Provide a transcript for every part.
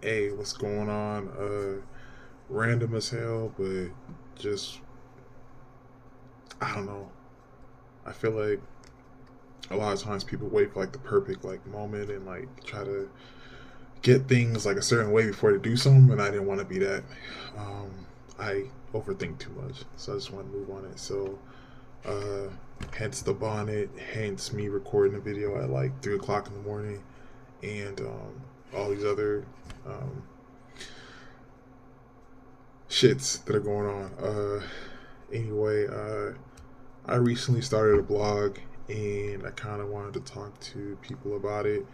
Hey, what's going on? Random as hell, but just I don't know. I feel like a lot of times people wait for like the perfect like moment and like try to get things like a certain way before they do something, and I didn't want to be that. I overthink too much, so I just want to move on it. So, uh, hence the bonnet, hence me recording a video at like 3 o'clock in the morning, and all these other um, shits that are going on. Anyway, I recently started a blog and I kind of wanted to talk to people about it.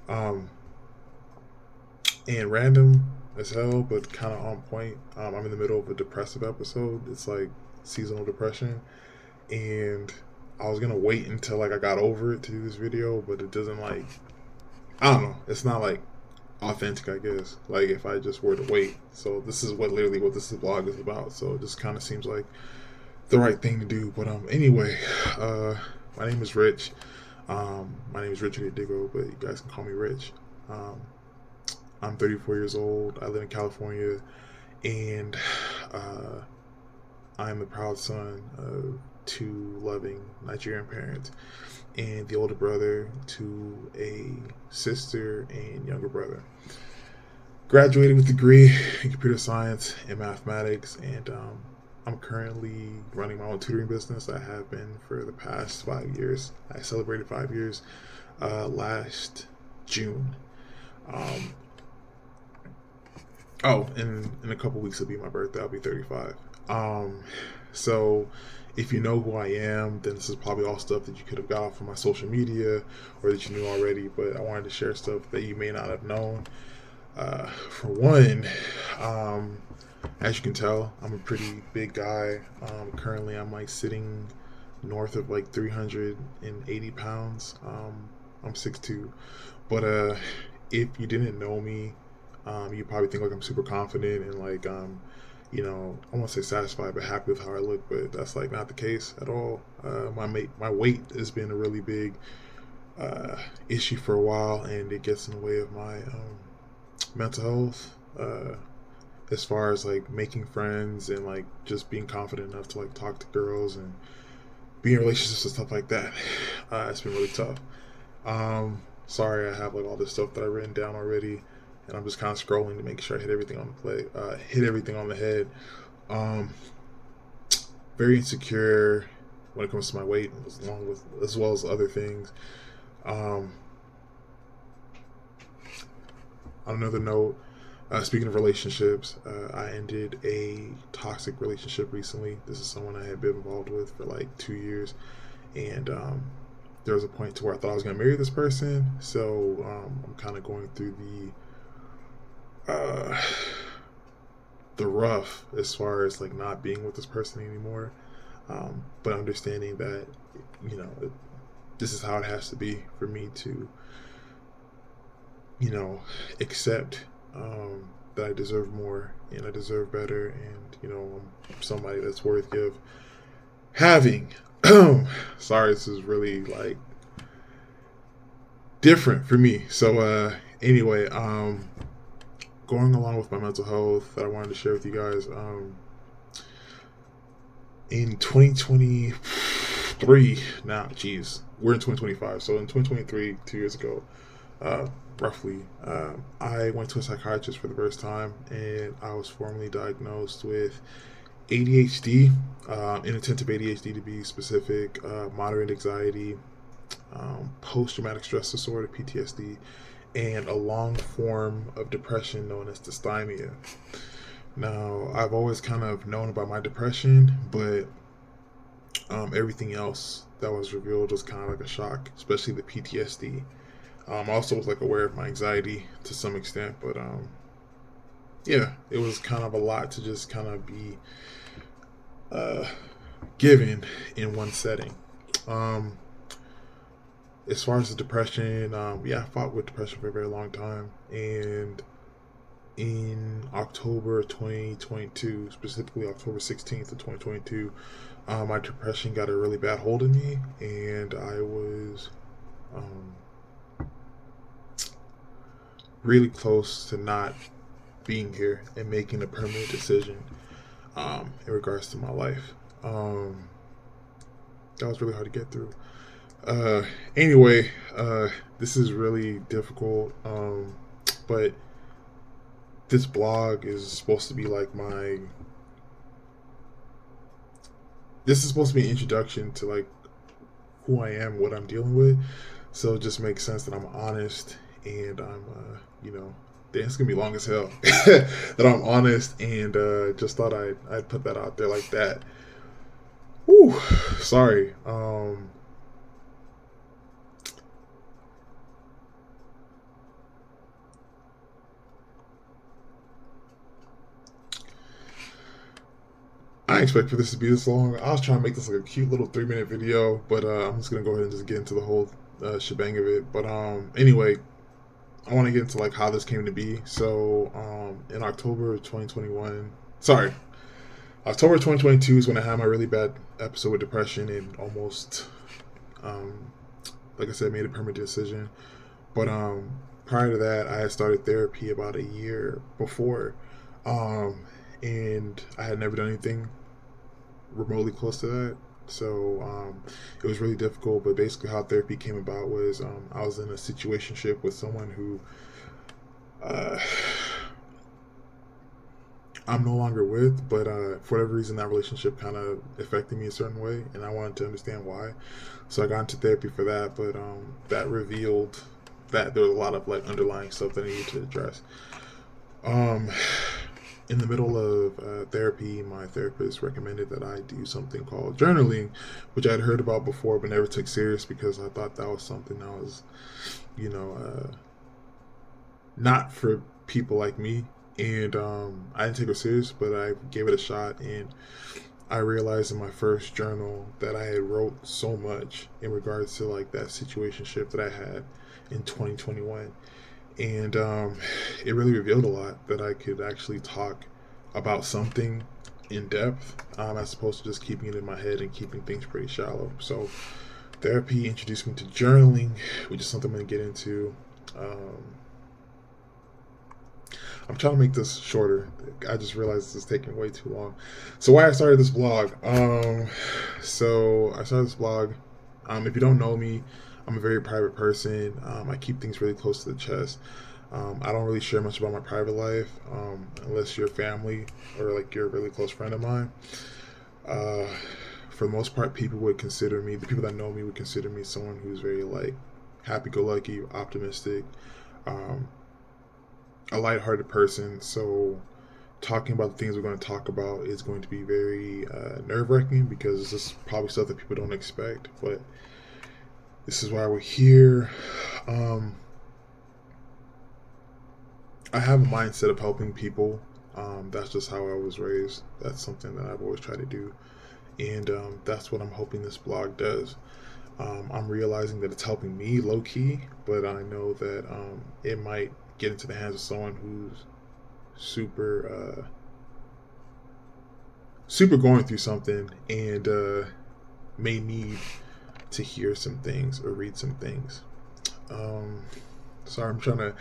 Um, and random as hell, but kind of on point. I'm in the middle of a depressive episode. It's like seasonal depression, and I was gonna wait until like I got over it to do this video, but it doesn't like I don't know. It's not like authentic, I guess. Like if I just were to wait. So this is what literally what this blog is about. So it just kind of seems like the right thing to do. But anyway, uh, my name is Rich. My name is Richard Digo, but you guys can call me Rich. Um, I'm 34 years old. I live in California, and uh, I am the proud son of two loving Nigerian parents, and the older brother to a sister and younger brother. Graduated with a degree in computer science and mathematics, and I'm currently running my own tutoring business. I have been for the past 5 years. I celebrated 5 years last June. Um, oh, in a couple weeks it'll be my birthday. I'll be 35. Um, so if you know who I am, then this is probably all stuff that you could have got off from my social media or that you knew already. But I wanted to share stuff that you may not have known. For one, um, as you can tell, I'm a pretty big guy. Currently, I'm like sitting north of like 380 pounds. I'm 6'2", but if you didn't know me, you probably think like I'm super confident and like I won't say satisfied, but happy with how I look. But that's like not the case at all. My weight has been a really big uh, issue for a while, and it gets in the way of my mental health. As far as like making friends and like just being confident enough to like talk to girls and be in relationships and stuff like that. It's been really tough. Sorry, I have like all this stuff that I've written down already, and I'm just kind of scrolling to make sure I hit everything on the hit everything on the head. Um, Very insecure when it comes to my weight, as well as other things. Um, on another note, speaking of relationships, I ended a toxic relationship recently. This is someone I had been involved with for like 2 years, and there was a point to where I thought I was going to marry this person. So I'm kind of going through the rough as far as like not being with this person anymore, but understanding that you know this is how it has to be for me to you know accept that I deserve more and I deserve better, and I'm somebody that's worthy of having. Sorry, this is really like different for me. So anyway, going along with my mental health that I wanted to share with you guys. In 2023, now, geez, we're in 2025. So in 2023, 2 years ago, uh, roughly, I went to a psychiatrist for the first time, and I was formally diagnosed with ADHD, inattentive ADHD to be specific, moderate anxiety, post traumatic stress disorder, PTSD, and a long form of depression known as dysthymia. Now, I've always kind of known about my depression, but everything else that was revealed was kind of like a shock, especially the PTSD. I also was like aware of my anxiety to some extent, but yeah, it was kind of a lot to just kind of be uh, given in one setting. Um, as far as the depression, yeah, I fought with depression for a very long time, and in October 2022, specifically October 16th of 2022, my depression got a really bad hold of me, and I was um, really close to not being here and making a permanent decision in regards to my life. That was really hard to get through. Uh, anyway, this is really difficult, but this blog is supposed to be like my. This is supposed to be an introduction to like who I am, what I'm dealing with. So it just makes sense that I'm honest and I'm, it's gonna be long as hell. That I'm honest and just thought I'd put that out there like that. Whew, sorry. I didn't expect for this to be this long. I was trying to make this like a cute little 3-minute video, but I'm just gonna go ahead and just get into the whole shebang of it. But anyway, I want to get into like how this came to be. So in October 2021, sorry, October 2022 is when I had my really bad episode with depression and almost, like I said, made a permanent decision. But prior to that, I had started therapy about a year before, and I had never done anything remotely close to that. So it was really difficult. But basically, how therapy came about was I was in a situationship with someone who I'm no longer with, but for whatever reason, that relationship kind of affected me a certain way, and I wanted to understand why. So I got into therapy for that, but that revealed that there was a lot of like underlying stuff that I needed to address. In the middle of therapy, my therapist recommended that I do something called journaling, which I had heard about before but never took serious because I thought that was something that was, not for people like me. And I didn't take it serious, but I gave it a shot, and I realized in my first journal that I had wrote so much in regards to like that situationship that I had in 2021, and it really revealed a lot that I could actually talk about something in depth, as opposed to just keeping it in my head and keeping things pretty shallow. So therapy introduced me to journaling, which is something I'm going to get into. I'm trying to make this shorter. I just realized this is taking way too long. So why I started this blog? So I started this blog. If you don't know me, I'm a very private person. I keep things really close to the chest. I don't really share much about my private life, unless you're family or like you're a really close friend of mine. For the most part, the people that know me would consider me someone who's very like happy-go-lucky, optimistic, a lighthearted person. So talking about the things we're going to talk about is going to be very nerve-wracking because this is probably stuff that people don't expect, but this is why we're here. I have a mindset of helping people. That's just how I was raised. That's something that I've always tried to do, and that's what I'm hoping this blog does. I'm realizing that it's helping me low-key, but I know that it might get into the hands of someone who's super going through something and may need to hear some things or read some things. Sorry, I'm trying to,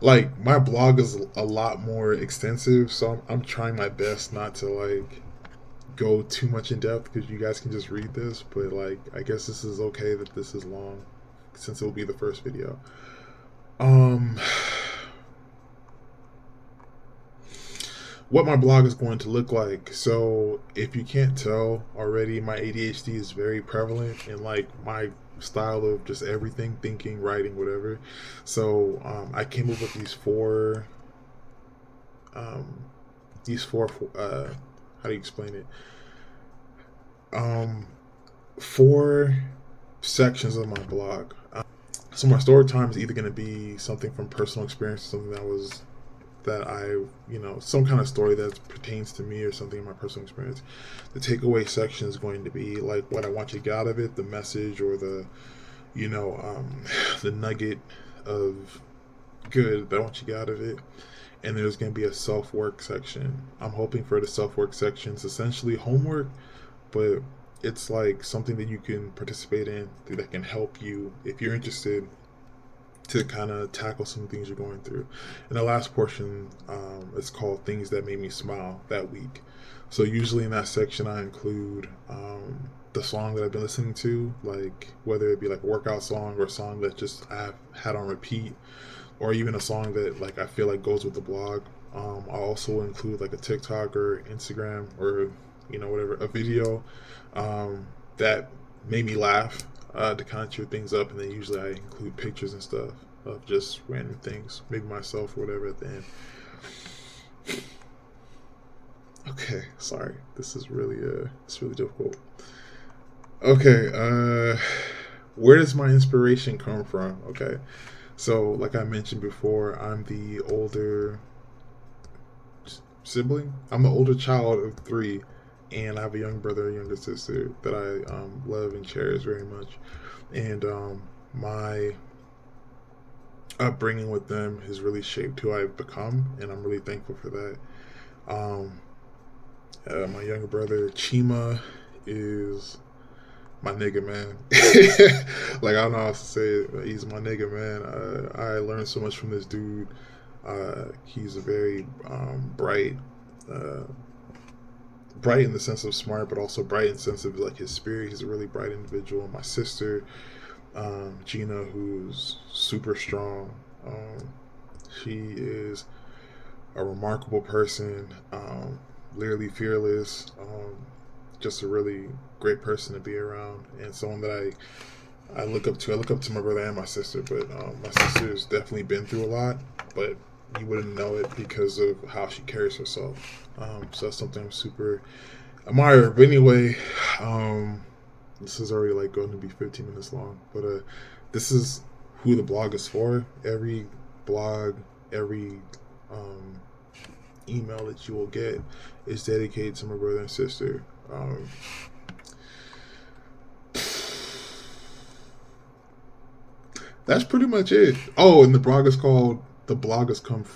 like, my blog is a lot more extensive, so I'm trying my best not to like go too much in depth because you guys can just read this, but like I guess this is okay that this is long since it will be the first video. What my blog is going to look like. So if you can't tell already, my ADHD is very prevalent in like my style of just everything, thinking, writing, whatever. So I came up with these four how do you explain it? 4 sections of my blog. So my story time is either going to be something from personal experience, something that I, some kind of story that pertains to me or something in my personal experience. The takeaway section is going to be like what I want you to get out of it, the message or the, the nugget of good that I want you to get out of it. And there's going to be a self-work section. I'm hoping for the self-work section. It's essentially homework, but it's like something that you can participate in that can help you if you're interested to kind of tackle some things you're going through. And the last portion is called Things That Made Me Smile That Week. So usually in that section, I include the song that I've been listening to, like whether it be like a workout song or a song that just I've had on repeat, or even a song that like I feel like goes with the blog. I'll also include like a TikTok or Instagram or whatever, a video that made me laugh to kind of cheer things up, and then usually I include pictures and stuff of just random things, maybe myself or whatever at the end. Okay, sorry, this is really it's really difficult. Okay, where does my inspiration come from? Okay, so like I mentioned before, I'm the older sibling. I'm the older child of three, and I have a young brother and younger sister that I love and cherish very much. And my upbringing with them has really shaped who I've become, and I'm really thankful for that. Um, my younger brother Chima is my nigga, man. Like, I don't know how to say it, but he's my nigga, man. I learned so much from this dude. He's a very bright, uh, bright in the sense of smart, but also bright in the sense of like his spirit. He's a really bright individual. My sister, Gina, who's super strong. She is a remarkable person, literally fearless, just a really great person to be around, and someone that I look up to. I look up to my brother and my sister, but my sister's definitely been through a lot, but you wouldn't know it because of how she carries herself. So that's something I'm super admire. But anyway, this is already like going to be 15 minutes long, but this is who the blog is for. Every blog, every um, email that you will get is dedicated to my brother and sister. That's pretty much it. Oh, and the blog is called the blog is called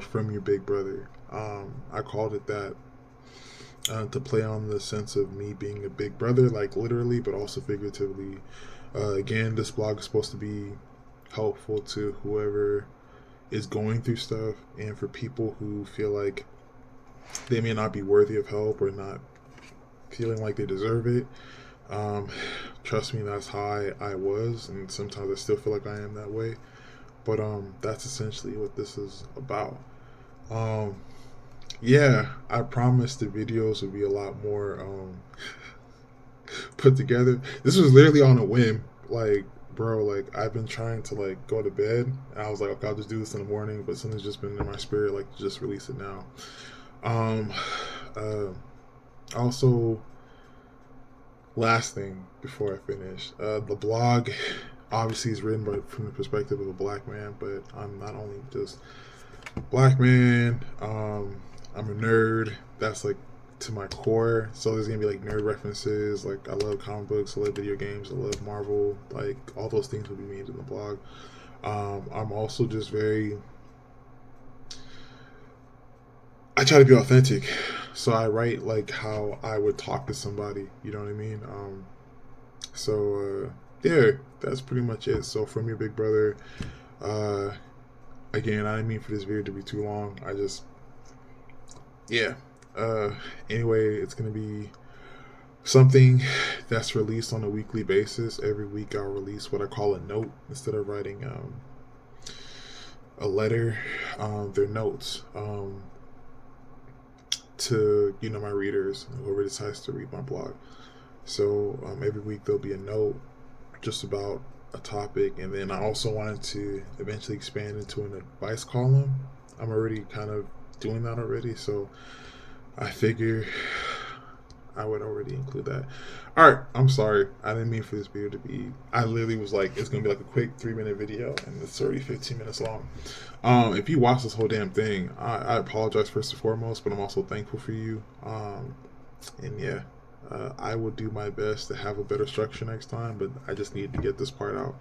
From Your Big Brother. I called it that to play on the sense of me being a big brother, like literally, but also figuratively. Again, this blog is supposed to be helpful to whoever is going through stuff, and for people who feel like they may not be worthy of help or not feeling like they deserve it. Um, Trust me, that's how I was, and sometimes I still feel like I am that way. But that's essentially what this is about. Um, yeah, I promised the videos would be a lot more put together. This was literally on a whim. Like, bro, like I've been trying to like go to bed, and I was like, okay, I'll just do this in the morning. But something's just been in my spirit, like to just release it now. Um, uh, Also, last thing before I finish, the blog obviously is written from the perspective of a black man, but I'm not only just a black man. I'm a nerd. That's like to my core. So there's gonna be like nerd references. Like I love comic books. I love video games. I love Marvel. Like all those things will be made in the blog. I'm also just very. I try to be authentic, so I write like how I would talk to somebody. You know what I mean? Yeah, that's pretty much it. So from your big brother, uh, again, I didn't mean for this video to be too long. I just, yeah. Anyway, it's gonna be something that's released on a weekly basis. Every week, I'll release what I call a note instead of writing a letter. They're notes. To my readers, whoever decides to read my blog. So every week there'll be a note just about a topic, and then I also wanted to eventually expand into an advice column. I'm already kind of doing that already, so I figure I would already include that. All right, I'm sorry. I didn't mean for this video to be. I literally was like, it's gonna be like a quick 3-minute video, and it's already 15 minutes long. If you watch this whole damn thing, I apologize first and foremost, but I'm also thankful for you. And yeah, I will do my best to have a better structure next time, but I just need to get this part out.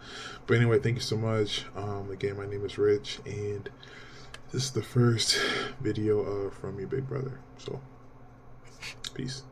But anyway, thank you so much. Again, my name is Rich, and this is the first video of From Your Big Brother. So, peace.